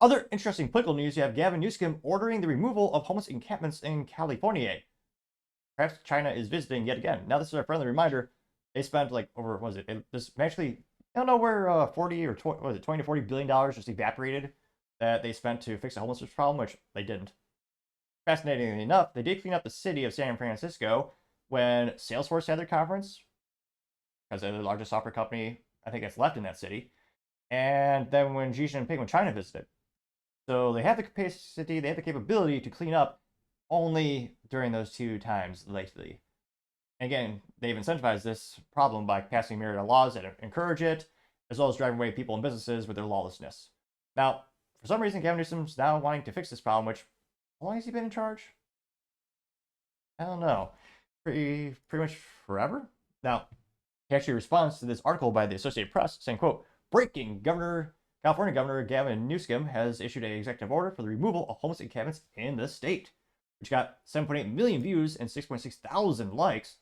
Other interesting political news, you have Gavin Newsom ordering the removal of homeless encampments in California. Perhaps China is visiting yet again. Now, this is a friendly reminder. They spent like over, what was it? This actually, I don't know where 40 or 20, was it 20 to 40 billion dollars just evaporated that they spent to fix the homelessness problem, which they didn't. Fascinatingly enough, they did clean up the city of San Francisco when Salesforce had their conference, because they're the largest software company I think that's left in that city. And then when Xi Jinping, when China visited. So they have the capacity, they have the capability to clean up only during those two times lately. And again, they've incentivized this problem by passing myriad of laws that encourage it, as well as driving away people and businesses with their lawlessness. Now, for some reason, Gavin Newsom's now wanting to fix this problem, which, how long has he been in charge? I don't know. Pretty much forever? Now, he actually responds to this article by the Associated Press saying, quote, breaking, California Governor Gavin Newsom has issued an executive order for the removal of homeless encampments in the state, which got 7.8 million views and 6.6 thousand likes.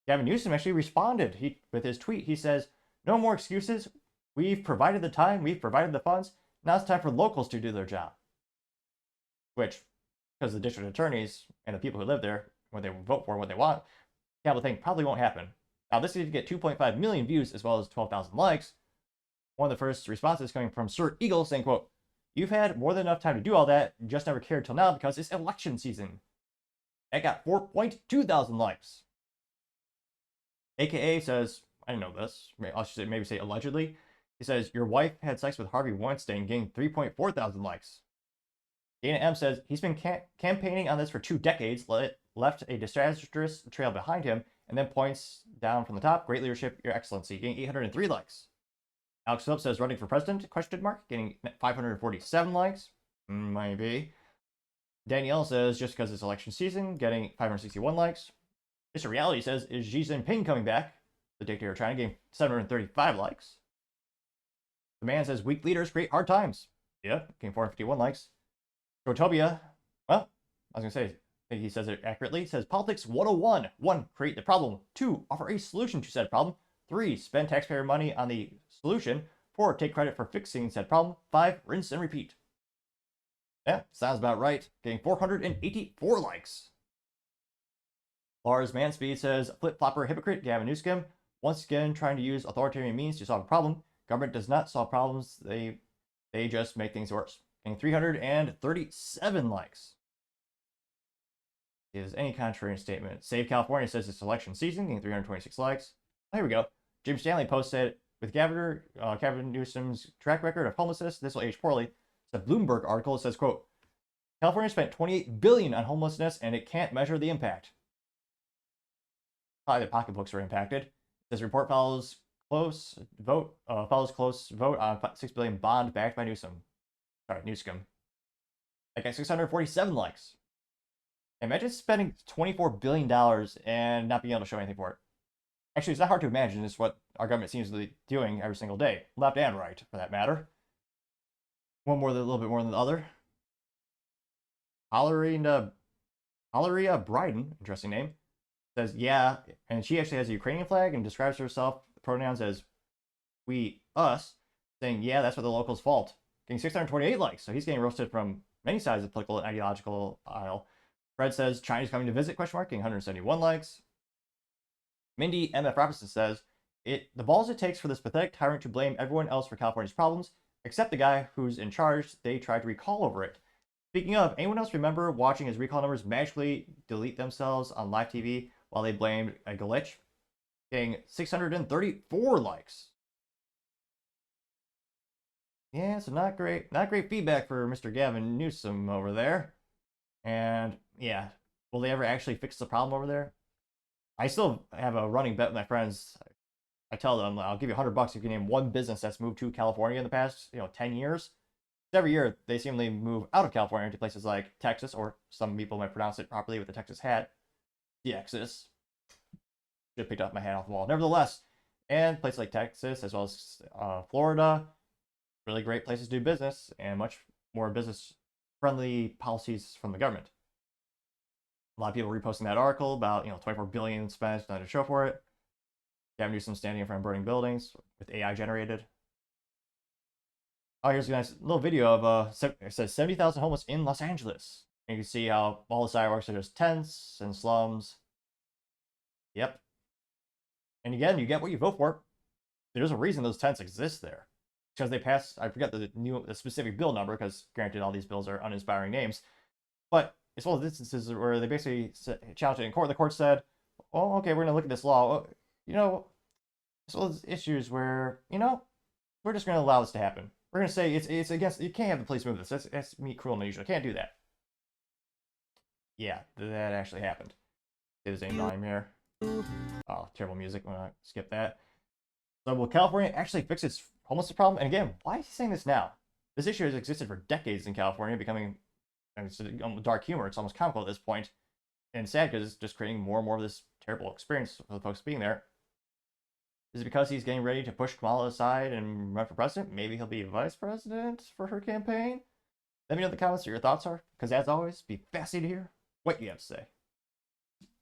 Gavin Newsom actually responded with his tweet. He says, no more excuses. We've provided the time. We've provided the funds. Now it's time for locals to do their job. Which, because the district attorneys and the people who live there, what they vote for, what they want, Campbell think probably won't happen. Now, this did get 2.5 million views as well as 12,000 likes. One of the first responses coming from Sir Eagle saying, quote, you've had more than enough time to do all that, just never cared till now because it's election season. That got 4.2 thousand likes. AKA says, I didn't know this, I should maybe say allegedly. He says, your wife had sex with Harvey Weinstein, getting 3.4 thousand likes. Dana M says, he's been campaigning on this for 2 decades, left a disastrous trail behind him, and then points down from the top, great leadership, your excellency, getting 803 likes. Alex Phillips says, running for president, question mark, getting 547 likes. Maybe. Danielle says, just because it's election season, getting 561 likes. Mr. Reality says, is Xi Jinping coming back? The dictator of China, getting 735 likes. The man says, weak leaders create hard times. Yep, getting 451 likes. Protopia, well, I was going to say, I think he says it accurately. He says, politics 101. 1, create the problem. 2, offer a solution to said problem. 3, spend taxpayer money on the solution. 4, take credit for fixing said problem. 5, rinse and repeat. Yeah, sounds about right. Getting 484 likes. Lars Manspeed says, flip-flopper hypocrite Gavin Newsom, once again trying to use authoritarian means to solve a problem. Government does not solve problems, they just make things worse. Getting 337 likes. Is any contrary statement. Save California says it's election season, getting 326 likes. Oh, here we go. Jim Stanley posted, with Gavin Newsom's track record of homelessness, this will age poorly. It's a Bloomberg article. It says, quote, California spent $28 billion on homelessness and it can't measure the impact. Probably the pocketbooks are impacted. This report follows close vote on $6 billion bond backed by Newsom. I got 647 likes. Imagine spending $24 billion and not being able to show anything for it. Actually, it's not hard to imagine. It's what our government seems to be doing every single day, left and right, for that matter. One more, a little bit more than the other. Valeria Bryden, interesting name, says, yeah, and she actually has a Ukrainian flag and describes herself, pronouns as we, us, saying, yeah, that's what the locals' fault. Getting 628 likes, so he's getting roasted from many sides of the political and ideological aisle. Fred says, China's coming to visit, question mark, getting 171 likes. Mindy M.F. Robertson says, the balls it takes for this pathetic tyrant to blame everyone else for California's problems, except the guy who's in charge they tried to recall over it. Speaking of, anyone else remember watching his recall numbers magically delete themselves on live TV while they blamed a glitch? Getting 634 likes. Yeah, so not great feedback for Mr. Gavin Newsom over there. And yeah, will they ever actually fix the problem over there? I still have a running bet with my friends. I tell them, I'll give you $100 if you can name one business that's moved to California in the past, 10 years. Every year, they seemingly move out of California to places like Texas, or some people might pronounce it properly with the Texas hat, Texas. Should have picked up my hat off the wall. Nevertheless, and places like Texas, as well as Florida, really great places to do business, and much more business-friendly policies from the government. A lot of people reposting that article about, $24 billion spent, not to show for it. Gavin Newsom standing in front of burning buildings with AI generated. Oh, here's a nice little video of it says 70,000 homeless in Los Angeles. And you can see how all the sidewalks are just tents and slums. Yep. And again, you get what you vote for. There's a reason those tents exist there. Because they passed, I forget the specific bill number, because granted all these bills are uninspiring names. But it's one of the instances where they basically challenged it in court. The court said, "Oh, okay, we're going to look at this law. You know, it's one of those issues where, you know, we're just going to allow this to happen. We're going to say it's against, you can't have the police move this. That's me, cruel and unusual. Can't do that." Yeah, that actually happened. There's any volume here. Oh, terrible music. I'm going to skip that. So will California actually fix its homelessness problem? And again, why is he saying this now? This issue has existed for decades in California, becoming, I mean, it's dark humor. It's almost comical at this point. And sad because it's just creating more and more of this terrible experience for the folks being there. Is it because he's getting ready to push Kamala aside and run for president? Maybe he'll be vice president for her campaign? Let me know in the comments what your thoughts are, because as always, be fascinated to hear what you have to say.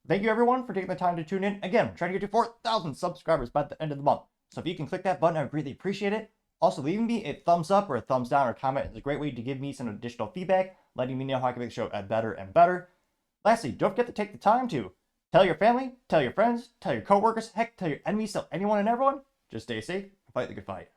Thank you everyone for taking the time to tune in. Again, trying to get to 4,000 subscribers by the end of the month. So if you can click that button, I would greatly appreciate it. Also, leaving me a thumbs up or a thumbs down or a comment is a great way to give me some additional feedback, letting me know how I can make the show better and better. Lastly, don't forget to take the time to tell your family, tell your friends, tell your coworkers, heck, tell your enemies, tell anyone and everyone. Just stay safe and fight the good fight.